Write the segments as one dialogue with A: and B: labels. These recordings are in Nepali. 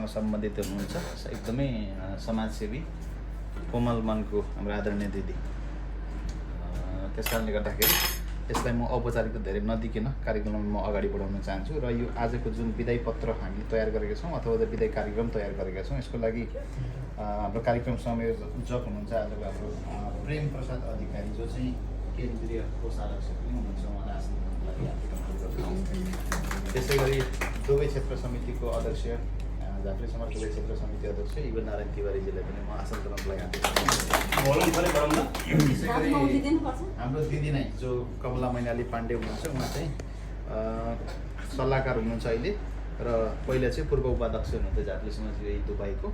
A: कार्यक्रमसँग सम्बन्धित हुनुहुन्छ। एकदमै समाजसेवी कोमल मनको हाम्रो आदरणीय दिदी। त्यस कारणले गर्दाखेरि यसलाई म औपचारिकता धेरै नदिकन कार्यक्रममा म अगाडि बढाउन चाहन्छु र यो आजको जुन विदाई पत्र हामीले तयार गरेका छौँ अथवा विदाई कार्यक्रम तयार गरेका छौँ, यसको लागि हाम्रो कार्यक्रम संयोजक हुनुहुन्छ आजको हाम्रो प्रेम प्रसाद अधिकारी, जो चाहिँ केन्द्रीय कोषाध्यक्ष पनि हुनुहुन्छ। उहाँलाई आसन गर्नको लागि हार्दिक अनुरोध गर्दछु। त्यसै गरी दुवै क्षेत्र समितिको अध्यक्ष, झाँक्री समाज दुवै क्षेत्र समिति अध्यक्ष इवन नारायण तिवारीजीलाई पनि म आसन गर्नको लागि हार्दिक त्यसै गरी हाम्रो दिदी नै जो कमला मैनाली पाण्डे हुनुहुन्छ, उहाँ चाहिँ सल्लाहकार हुनुहुन्छ अहिले र पहिला चाहिँ पूर्व उपाध्यक्ष हुनुहुन्थ्यो झाँक्री समाज दुबईको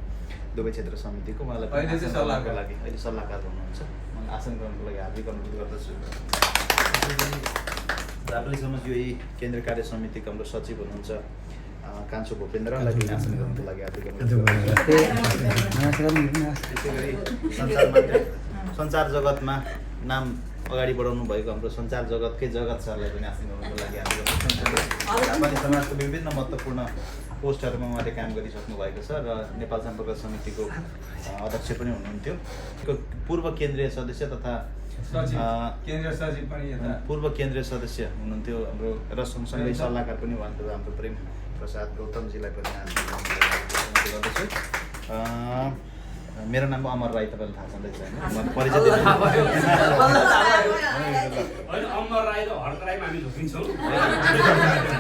A: दुवै क्षेत्र समितिको। उहाँलाई सल्लाहको लागि अहिले सल्लाहकार हुनुहुन्छ। मलाई आसन गर्नको लागि हार्दिक अनुरोध गर्दछु। झाँक्री समाज केन्द्रीय कार्य समितिको हाम्रो सचिव हुनुहुन्छ कान्छो भूपेन्द्रलाई पनि आसन गर्नको लागि हार्दिक अनुरोध गर्दछु। त्यसै गरी सञ्चार जगतमा नाम अगाडि बढाउनु भएको हाम्रो सञ्चार जगतकै जगत सरलाई पनि आसन गर्नको लागि हार्दिक अनुरोध। नेपाली समाजको विभिन्न महत्त्वपूर्ण पोस्टहरूमा उहाँले काम गरिसक्नु भएको छ र नेपाल सम्पर्क समितिको अध्यक्ष पनि हुनुहुन्थ्यो। पूर्व केन्द्रीय सदस्य तथा पूर्व केन्द्रीय सदस्य हुनुहुन्थ्यो हाम्रो र सँगसँगै सल्लाहकार पनि हुनुहुन्थ्यो हाम्रो प्रेम प्रसाद गौतमजीलाई पनि गर्दछु। मेरो नाम अमर राई, तपाईँलाई थाहा छँदैछ होइन? म परिचय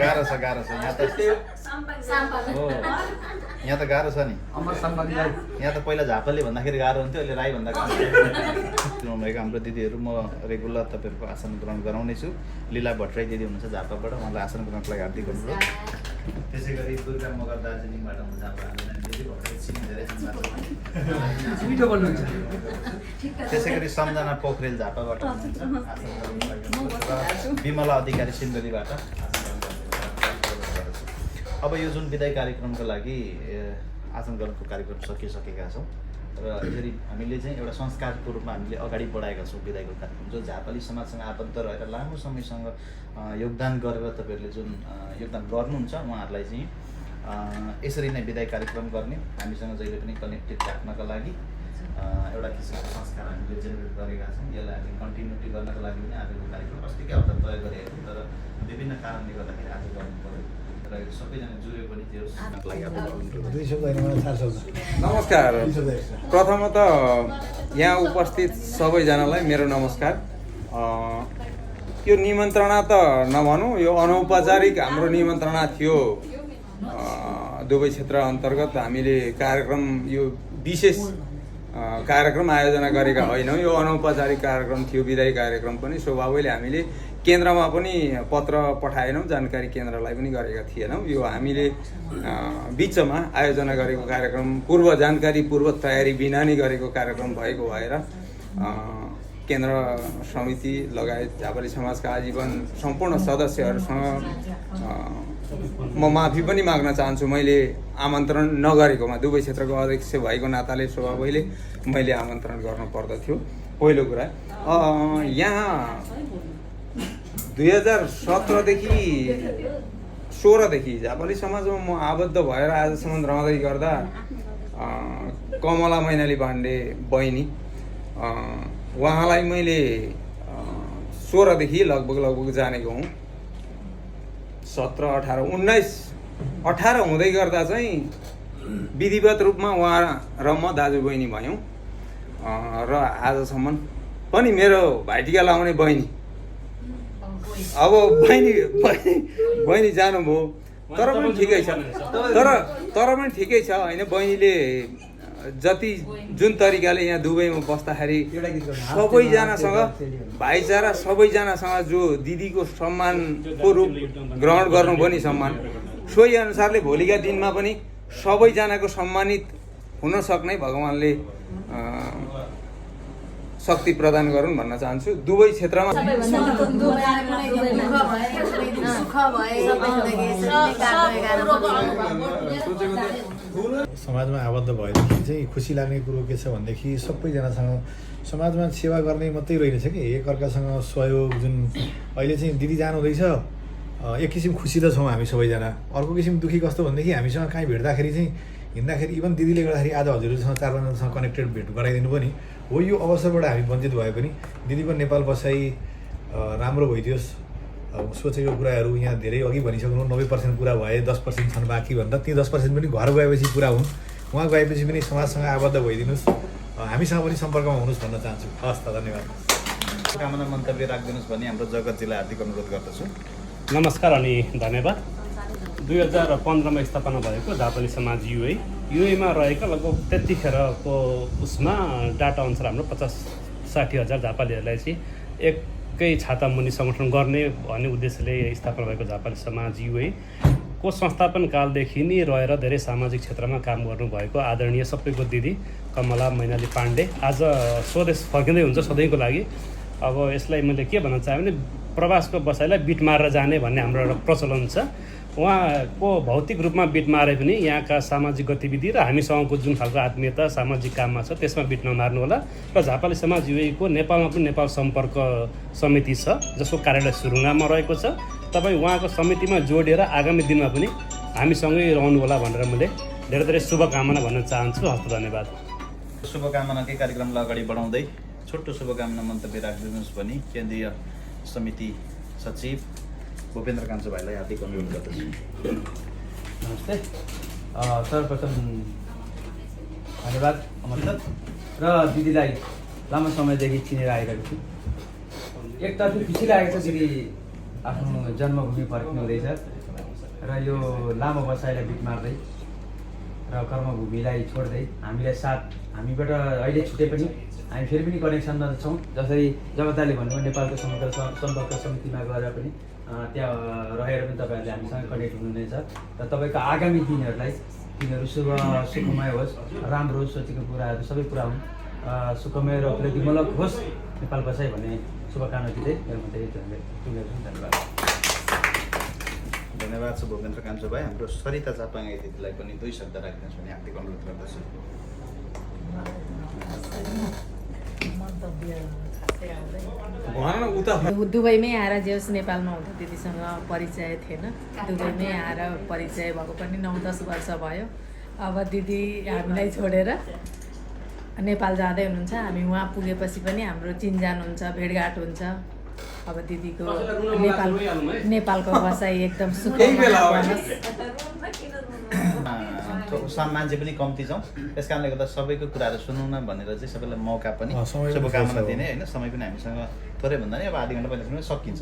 A: गाह्रो छ यहाँ त हो, यहाँ त गाह्रो छ नि। यहाँ त पहिला झापाले भन्दाखेरि गाह्रो हुन्थ्यो, अहिले राई भन्दा गाह्रो भएको हाम्रो दिदीहरू म रेगुलर तपाईँहरूको आसन ग्रहण गराउनेछु। लीला भट्टराई दिदी हुनुहुन्छ झापाबाट, उहाँलाई आसन ग्रहणको लागि हार्दिक अनुरोध। त्यसै गरी दुर्गा मगर दार्जिलिङबाट हुनुहुन्छ हाम्रो दिदी भट्टराई, धेरै त्यसै गरी सम्झना पोखरेल झापाबाट विमला अधिकारी सिन्धुलीबाट। अब यो जुन विदाई कार्यक्रमको लागि आसन ग्रहणको कार्यक्रम सकिसकेका छौँ र यसरी हामीले चाहिँ एउटा संस्कारको रूपमा हामीले अगाडि बढाएका छौँ विदाईको कार्यक्रम, जो झापाली समाजसँग आबद्ध रहेर लामो समयसँग योगदान गरेर तपाईँहरूले जुन योगदान गर्नुहुन्छ उहाँहरूलाई चाहिँ यसरी नै विदाई कार्यक्रम गर्ने, हामीसँग जहिले पनि कनेक्टेड राख्नका लागि एउटा किसिमको संस्कार हामीले जेनेरेट गरेका छौँ। यसलाई हामी कन्टिन्युटी गर्नको लागि पनि आजको कार्यक्रम अस्तिकै हप्ता तय गरेको थियो, तर विभिन्न कारणले गर्दाखेरि आज गर्नु पऱ्यो र सबैजना जुड्यो पनि त्यो
B: नमस्कार। प्रथमतः यहाँ उपस्थित सबैजनालाई मेरो नमस्कार। यो निमन्त्रणा त नभनौँ, यो अनौपचारिक हाम्रो निमन्त्रणा थियो। दुवै क्षेत्र अन्तर्गत हामीले कार्यक्रम, यो विशेष कार्यक्रम आयोजना गरेका होइनौँ, यो अनौपचारिक कार्यक्रम थियो। विदाई कार्यक्रम पनि स्वभावैले हामीले केन्द्रमा पनि पत्र पठाएनौँ, जानकारी केन्द्रलाई पनि गरेका थिएनौँ। यो हामीले बिचमा आयोजना गरेको कार्यक्रम, पूर्व जानकारी पूर्व तयारी बिना नै गरेको कार्यक्रम भएको भएर केन्द्र समिति लगायत झापाली समाजका आजीवन सम्पूर्ण सदस्यहरूसँग म माफी पनि माग्न चाहन्छु। मैले आमन्त्रण नगरेकोमा, दुवै क्षेत्रको अध्यक्ष भएको नाताले स्वभावैले मैले आमन्त्रण गर्नु पर्दथ्यो। पहिलो कुरा, यहाँ 2017देखि 16देखि झापाली समाजमा म आबद्ध भएर आजसम्म रहँदै गर्दा कमला मैनाली पाण्डे बहिनी, उहाँलाई मैले 16देखि लगभग जानेको हुँ। 17, 18, 19, 18 हुँदै गर्दा चाहिँ विधिवत रूपमा उहाँ र म दाजु बहिनी भयौँ र आजसम्म पनि मेरो भाइटिका लाउने बहिनी। अब बहिनी जानुभयो, तर पनि ठिकै छ, तर पनि ठिकै छ होइन। बहिनीले जति जुन तरिकाले यहाँ दुबईमा बस्दाखेरि सबैजनासँग भाइचारा, सबैजनासँग जो दिदीको सम्मानको रूप ग्रहण गर्नु पनि सम्मान, सोही अनुसारले भोलिका दिनमा पनि सबैजनाको सम्मानित हुन सक्ने भगवान्ले शक्ति प्रदान गरून् भन्न चाहन्छु। दुवै क्षेत्रमा
C: समाजमा आबद्ध भएदेखि चाहिँ खुसी लाग्ने कुरो के छ भनेदेखि सबैजनासँग समाजमा सेवा गर्ने मात्रै रहेनछ कि एकअर्कासँग सहयोग। जुन अहिले चाहिँ दिदी जानुहुँदैछ, एक किसिम खुसी त छौँ हामी सबैजना, अर्को किसिम दुःखी कस्तो भनेदेखि हामीसँग काहीँ भेट्दाखेरि चाहिँ हिँड्दाखेरि इभन दिदीले गर्दाखेरि आज हजुरहरूसँग 4-5जनासँग कनेक्टेड भेट गराइदिनु पनि हो। यो अवसरबाट हामी वञ्चित भए पनि दिदीको नेपाल बसाइ राम्रो भइदियोस्। सोचेको कुराहरू यहाँ धेरै अघि भनिसक्नु 90% पुरा भए, 10% छन् बाँकी भन्दा ती 10% पनि घर गएपछि पुरा हुन्। उहाँ गएपछि पनि समाजसँग आबद्ध भइदिनुहोस्, हामीसँग पनि सम्पर्कमा हुनुहोस् भन्न चाहन्छु। हस् त, धन्यवाद।
A: कामना मन्तव्य राखिदिनुहोस् भन्ने हाम्रो जगतजीलाई हार्दिक अनुरोध गर्दछु।
D: नमस्कार अनि धन्यवाद। 2015मा स्थापना भएको झापली समाज युएमा रहेको लगभग त्यतिखेरको उसमा डाटा अनुसार हाम्रो 50-60 हजार झापालीहरूलाई चाहिँ एकै छाता मुनि सङ्गठन गर्ने भन्ने उद्देश्यले स्थापना भएको झापाली समाज को संस्थापन कालदेखि नै रहेर धेरै सामाजिक क्षेत्रमा काम गर्नुभएको आदरणीय सबैको दिदी कमला मैनाली पाण्डे आज स्वदेश फर्किँदै हुन्छ सधैँको लागि। अब यसलाई मैले के भन्न चाहेँ भने प्रवासको बसाइलाई बिट मारेर जाने भन्ने हाम्रो एउटा प्रचलन छ। उहाँको भौतिक रूपमा बिट मारे पनि यहाँका सामाजिक गतिविधि र हामीसँगको जुन खालको आत्मीयता सामाजिक काममा छ त्यसमा बिट नमार्नु होला। र झापाली समाज युएको नेपालमा पनि नेपाल सम्पर्क समिति छ जसको कार्यालय सुरुङामा रहेको छ। तपाईँ उहाँको समितिमा जोडिएर आगामी दिनमा पनि हामीसँगै रहनु होला भनेर मैले धेरै धेरै शुभकामना भन्न चाहन्छु। हस्त धन्यवाद।
A: शुभकामनाकै कार्यक्रमलाई अगाडि बढाउँदै छोटो शुभकामना मन्तव्य राखिदिनुहोस् भनी केन्द्रीय समिति सचिव भूपेन्द्र कान्छो भाइलाई हार्दिक अनुरोध गर्दछु।
E: नमस्ते। सर्वप्रथम धन्यवाद अमरसर र दिदीलाई लामो समयदेखि चिनेर आइरहेको छु। एकतर्फ खुसी लागेको छ दिदी आफ्नो जन्मभूमि फर्किनु हुँदैछ र यो लामो बसाइलाई बिट मार्दै र कर्मभूमिलाई छोड्दै हामीलाई साथ हामीबाट अहिले छुटे पनि हामी फेरि पनि कनेक्सनमा छौँ। जसरी जगताले भन्नुभयो नेपालको सम्पर्क समितिमा गएर पनि त्यहाँ रहेर पनि तपाईँहरूले हामीसँग कनेक्ट हुनुहुनेछ र तपाईँको आगामी दिनहरूलाई तिनीहरू सुखमय होस्, राम्रो होस्, सोचेको कुराहरू सबै पुरा हुन्, सुखमय र प्रगतिमूलक होस् नेपाल बसाइ भन्ने शुभकामना दिँदै मेरो मात्रै धन्यवाद।
A: धन्यवाद छ भूपेन्द्र कान्छो भाइ। हाम्रो सरिता चापाङ्गे दिदीलाई पनि 2 शब्द राखिदिनुहोस् भन्ने हार्दिक अनुरोध गर्दछु।
F: दुबईमै आएर जेहोस् नेपालमा हुँदा दिदीसँग परिचय थिएन। दुबईमै आएर परिचय भएको पनि 9-10 वर्ष भयो। अब दिदी हामीलाई छोडेर नेपाल जाँदै हुनुहुन्छ। हामी उहाँ पुगेपछि पनि हाम्रो चिनजान हुन्छ, भेटघाट हुन्छ। अब दिदीको नेपालको बसाइ एकदम सुखमय होस्।
A: मान्छे पनि कम्ती छौँ, त्यस कारणले गर्दा सबैको कुराहरू सुनौँ न भनेर चाहिँ सबैलाई मौका पनि शुभकामना दिने होइन। समय पनि हामीसँग थोरै भन्दा नि अब आधी घन्टा 45 मिनट सकिन्छ।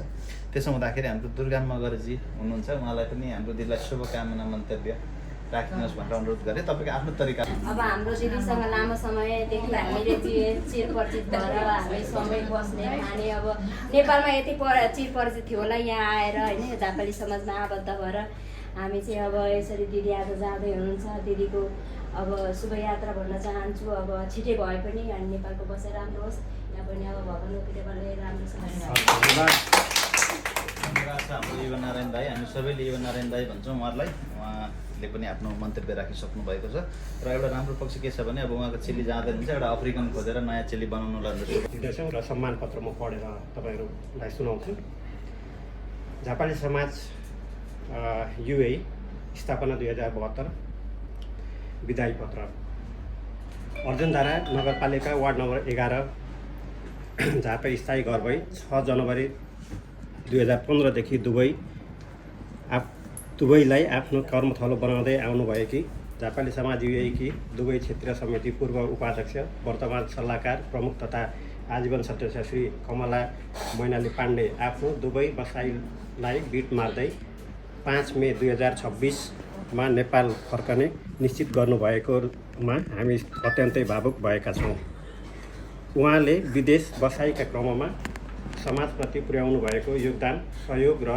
A: त्यसो हुँदाखेरि हाम्रो दुर्गा मगरजी हुनुहुन्छ, उहाँलाई पनि हाम्रो दिदीलाई शुभकामना मन्तव्य राखिदिनुहोस् भनेर अनुरोध गरेँ। तपाईँको आफ्नो तरिका।
G: अब हाम्रो दिदीसँग लामो समयदेखि हामीले चिरपरिचित भएर हामी सँगै बस्ने खाने, अब नेपालमा यति चिरपरिचित थियो होला यहाँ आएर होइन झापाली समाजमा आबद्ध भएर हामी चाहिँ अब यसरी दिदी आज जाँदै हुनुहुन्छ। दिदीको अब शुभयात्रा भन्न चाहन्छु। अब छिटै भए पनि हामी नेपालको बसाइ राम्रो होस्, यहाँ पनि अब भगवान्को कृपाले राम्रोसँग
A: हाम्रो युवा नारायण दाई, हामी सबैले युवा नारायण दाई भन्छौँ उहाँलाई। उहाँले पनि आफ्नो मन्तव्य राखिसक्नु भएको छ र एउटा राम्रो पक्ष के छ भने अब उहाँको चेली जाँदै हुन्छ, एउटा अफ्रिकन खोजेर नयाँ चेली बनाउनु
D: दिँदैछौँ र सम्मान पत्र म पढेर तपाईँहरूलाई सुनाउँछु। झापाली समाज युए स्थापना 2072 विदाई पत्र। अर्जुनधारा नगरपालिका वार्ड नम्बर 11 झापा स्थायी घर भई 6 जनवरी 2015देखि दुबईलाई आफ्नो कर्मथलो बनाउँदै आउनुभएकी झापाली समाज युएकी दुबई क्षेत्रीय समिति पूर्व उपाध्यक्ष वर्तमान सल्लाहकार प्रमुख तथा आजीवन सदस्य श्री कमला मैनाली पाण्डे आफ्नो दुबई बसाइलाई बिट मार्दै 5 मे 2026मा नेपाल फर्कने निश्चित गर्नुभएकोमा हामी अत्यन्तै भावुक भएका छौँ। उहाँले विदेश बसाइका क्रममा समाजप्रति पुर्याउनु भएको योगदान, सहयोग र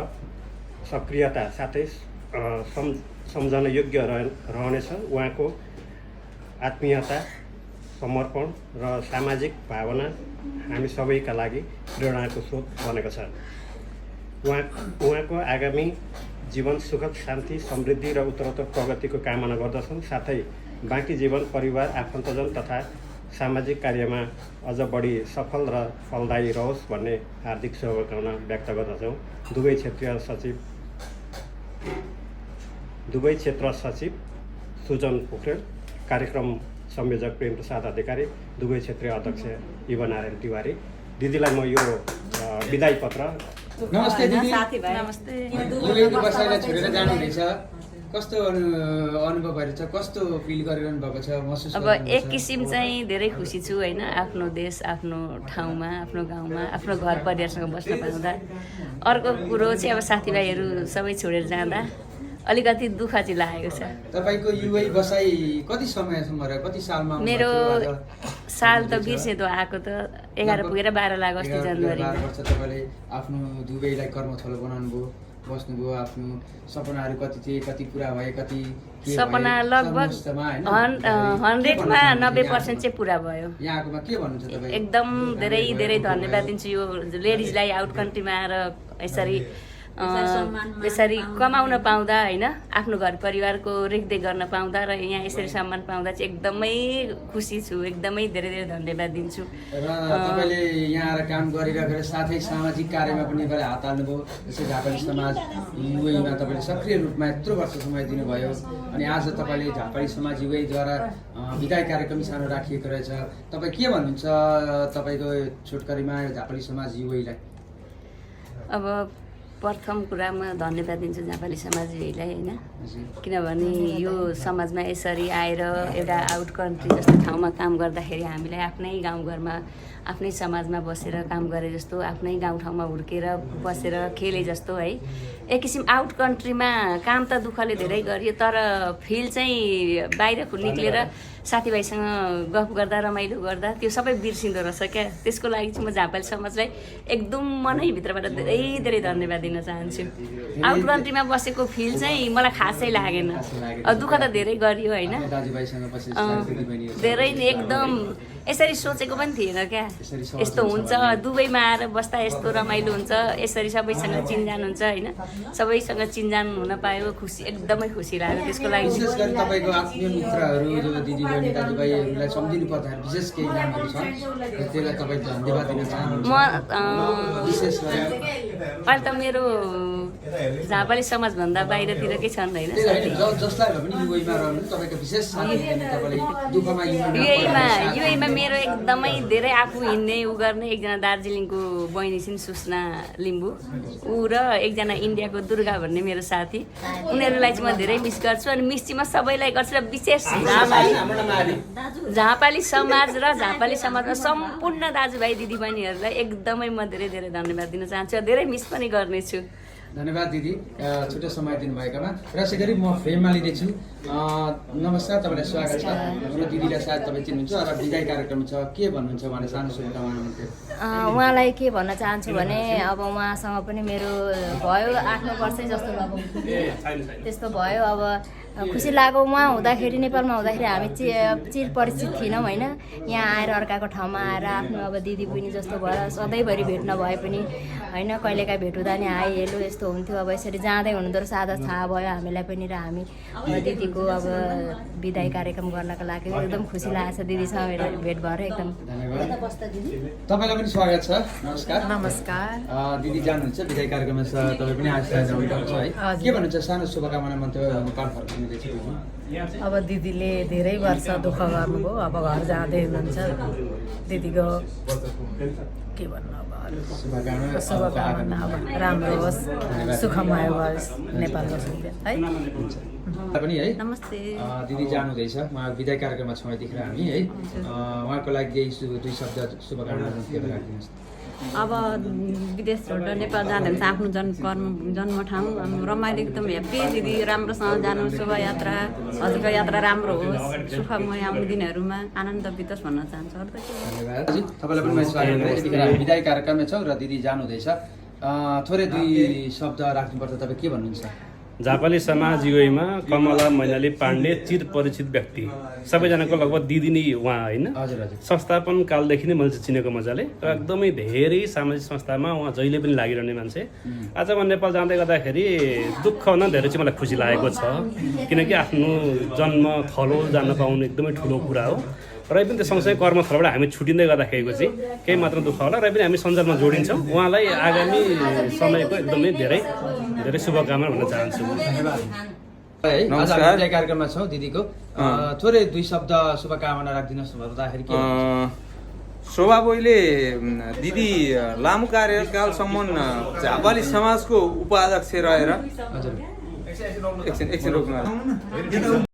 D: सक्रियता साथै सम्झन योग्य रहनेछ। उहाँको आत्मीयता, समर्पण र सामाजिक भावना हामी सबैका लागि प्रेरणाको स्रोत बनेको छ। उहाँको आगामी जीवन सुखद, शान्ति, समृद्धि र उत्तरोत्तर प्रगतिको कामना गर्दछन्। साथै बाँकी जीवन परिवार, आफन्तजन तथा सामाजिक कार्यमा अझ बढी सफल र फलदायी रहोस् भन्ने हार्दिक शुभकामना व्यक्त गर्दछौँ। दुबई क्षेत्र सचिव
H: सुजन पोखरेल, कार्यक्रम संयोजक प्रेम प्रसाद अधिकारी, दुवै क्षेत्रीय अध्यक्ष इवा नारायण तिवारी। दिदीलाई म यो बिदाई पत्र।
B: नमस्ते दिदी।
F: नमस्ते।
B: यो बसाइलाई छोडेर जानुहुनेछ, कस्तो अनुभव भइरहेछ, कस्तो फिल गरिरहनु भएको छ, महसुस
I: अब एक किसिम चाहिँ धेरै खुसी छु होइन, आफ्नो देश, आफ्नो ठाउँमा, आफ्नो गाउँमा, आफ्नो घर परिवारसँग बस्न पाउँदा। अर्को कुरो चाहिँ अब साथीभाइहरू सबै छोडेर जाँदा अलिकति दुःख चाहिँ लागेको छ।
B: तपाईँको युए बसाइ कति समयसम्म रह्यो, कति सालमा?
I: मेरो साल त बिर्सेदो आएको त 11 पुगेर 12 लाग्यो अस्ति जनवरी।
B: 12 वर्ष तपाईँले आफ्नो दुवैलाई कर्मथलो बनाउनु भयो, बस्नुभयो, आफ्नो सपनाहरू कति थिए, कति पुरा भए, कति
I: सपना लगभग 100मा 90% चाहिँ पुरा भयो।
B: यहाँकोमा के भन्नुहुन्छ तपाईँ?
I: एकदम धेरै धेरै धन्यवाद दिन्छु यो लेडिजलाई आउट कन्ट्रीमा आएर यसरी कमाउन पाउँदा होइन, आफ्नो घर परिवारको रेखदेख गर्न पाउँदा र यहाँ यसरी सम्मान पाउँदा चाहिँ एकदमै खुसी छु, एकदमै धेरै धेरै धन्यवाद दिन्छु।
B: र तपाईँले यहाँ आएर काम गरिरहेर साथै सामाजिक कार्यमा पनि तपाईँले हात हाल्नुभयो, जस्तै झापाली समाज युएमा तपाईँले सक्रिय रूपमा यत्रो वर्ष समय दिनुभयो, अनि आज तपाईँले झापाली समाज युएद्वारा विदाई कार्यक्रम सानो राखिएको रहेछ। तपाईँ के भन्नुहुन्छ तपाईँको छोटकरीमा झापाली समाज युएलाई?
I: अब प्रथम कुरामा धन्यवाद दिन्छु झापाली समाजलाई होइन, किनभने यो समाजमा यसरी आएर एउटा आउट कन्ट्री जस्तो ठाउँमा काम गर्दाखेरि हामीलाई आफ्नै गाउँघरमा आफ्नै समाजमा बसेर काम गरे जस्तो, आफ्नै गाउँठाउँमा हुर्केर बसेर खेले जस्तो है। एक किसिम आउट कन्ट्रीमा काम त दुःखले धेरै गरियो, तर फिल चाहिँ बाहिर निक्लेर साथीभाइसँग गफ गर्दा रमाइलो गर्दा त्यो सबै बिर्सिँदो रहेछ क्या। त्यसको लागि चाहिँ म झापाली समाजलाई एकदम मनैभित्रबाट धेरै धेरै धन्यवाद दिन चाहन्छु। आउट कन्ट्रीमा बसेको फिल चाहिँ मलाई खासै लागेन, दुःख त धेरै गरियो होइन, धेरै नै एकदम यसरी सोचेको पनि थिएन क्या यस्तो हुन्छ, दुबईमा आएर बस्दा यस्तो रमाइलो हुन्छ, यसरी सबैसँग चिनजान हुन्छ होइन, सबैसँग चिनजान हुन पायो, खुसी एकदमै खुसी लाग्यो। त्यसको लागि
B: विशेष गरी तपाईँको आत्मीय मित्रहरू जो दिदीबहिनी दाजुभाइहरूलाई सम्झिनु पर्दाखेरि विशेष केही नामहरू छन्, त्यसलाई तपाईँ धन्यवाद दिन चाहनुहुन्छ?
I: म
B: विशेष गरी
I: अहिले त मेरो झापाली समाजभन्दा बाहिरतिरकै छन् होइन,
B: जसलाई भए पनि युएमा रहनु तपाईँको विशेष साथी तपाईँले दुःखमा
I: युएमा मेरो एकदमै धेरै आफू हिँड्ने उ गर्ने एकजना दार्जिलिङको बहिनी छिन् सुस्ना लिम्बू, ऊ र एकजना इन्डियाको दुर्गा भन्ने मेरो साथी, उनीहरूलाई चाहिँ म धेरै मिस गर्छु। अनि मिस चाहिँ म सबैलाई गर्छु र विशेष झापाली समाज र झापाली समाजमा सम्पूर्ण दाजुभाइ दिदीबहिनीहरूलाई एकदमै म धेरै धेरै धन्यवाद दिन चाहन्छु, धेरै मिस पनि गर्नेछु।
B: धन्यवाद दिदी छुट्टै समय दिनुभएकोमा। र यसै गरी म फ्रेममा लिँदैछु। नमस्कार, तपाईँलाई स्वागत छ। हाम्रो दिदीलाई सायद तपाईँ चिन्नुहुन्छ र विदाई कार्यक्रम छ, के भन्नुहुन्छ भने सानो शुभकामना हुनुहुन्थ्यो?
G: उहाँलाई के भन्न चाहन्छु भने अब उहाँसँग पनि मेरो भयो 8-9 वर्षै जस्तो भएको त्यस्तो भयो। अब खुसी लाग्यो, उहाँ हुँदाखेरि नेपालमा हुँदाखेरि हामी चिर परिचित थिएनौँ होइन, यहाँ आएर अर्काको ठाउँमा आएर आफ्नो अब दिदी बहिनी जस्तो भएर सधैँभरि भेट नभए पनि होइन, कहिलेकाहीँ भेट हुँदा नि हाई हेलो यस्तो हुन्थ्यो। अब यसरी जाँदै हुनुहुँदो रहेछ, आज थाहा भयो हामीलाई पनि र हामी दिदीको अब विदाई कार्यक्रम गर्नको लागि एकदम खुसी लागेको छ। दिदीसँग भेट भएर एकदम
B: तपाईँलाई पनि स्वागत छ। नमस्कार।
F: नमस्कार।
B: दिदी जानुहुन्छ विदाई कार्यक्रममा, तपाईँ पनि आशीर्वाद दिनुहुन्छ है, के भन्नुहुन्छ? सानो शुभकामना मन्त्र नेपाल फर्किनुहुँदैछ।
F: अब दिदीले धेरै वर्ष दुःख गर्नुभयो, अब घर जाँदै हुनुहुन्छ। दिदीको के भन्नु अब शुभकामना अब राम्रो होस्, सुखमय होस्, नेपाल बस्नु है।
B: पनि है
I: नमस्ते।
B: दिदी जानुहुँदैछ, उहाँ विदाई कार्यक्रममा छौँ यतिखेर हामी है, उहाँको लागि केही 2 शब्द शुभकामना राखिदिनुहोस्।
J: अब विदेश छोडेर नेपाल जाँदा हुन्छ, आफ्नो जन्मठाउँ रमाइलो एकदम हेप्पी। दिदी राम्रोसँग जानु, शोभायात्रा हजुरको यात्रा राम्रो होस्, सुखमय आउने दिनहरूमा आनन्द बितोस् भन्न चाहन्छु। अरू त के
B: धन्यवाद। तपाईँलाई पनि स्वागत गरेँ। यतिखेर हामी विदाई कार्यक्रममा छौँ र दिदी जानुहुँदैछ, थोरै 2 शब्द राख्नुपर्छ, तपाईँ के भन्नुहुन्छ?
D: झापाली समाज युएमा कमला मैनाली पाण्डे चिर परिचित व्यक्ति, सबैजनाको लगभग दिदी नै उहाँ होइन।
B: हजुर हजुर।
D: संस्थापन कालदेखि नै मैले चिनेको मजाले, र एकदमै धेरै सामाजिक संस्थामा उहाँ जहिले पनि लागिरहने मान्छे। आज म नेपाल जाँदै गर्दाखेरि दुःख न धेरै चाहिँ मलाई खुसी लागेको छ, किनकि आफ्नो जन्म थलो जान पाउनु एकदमै ठुलो कुरा हो। र पनि त्यो सँगसँगै कर्मस्थलबाट हामी छुटिँदै गर्दाखेरिको चाहिँ केही मात्र दुःख होला, र पनि हामी सञ्जालमा जोडिन्छौँ। उहाँलाई आगामी समयको एकदमै धेरै धेरै शुभकामना भन्न चाहन्छु।
E: है आज
B: नमस्कार।
E: हामी विदाई कार्यक्रममा छौँ दिदीको थोरै 2 शब्द शुभकामना राखिदिनुहोस् भन्दाखेरि के
B: शोभाबोइले दिदी लामो कार्यकालसम्म झापाली समाजको उपाध्यक्ष रहेर
E: हजुर
B: एकछिन रोक्नु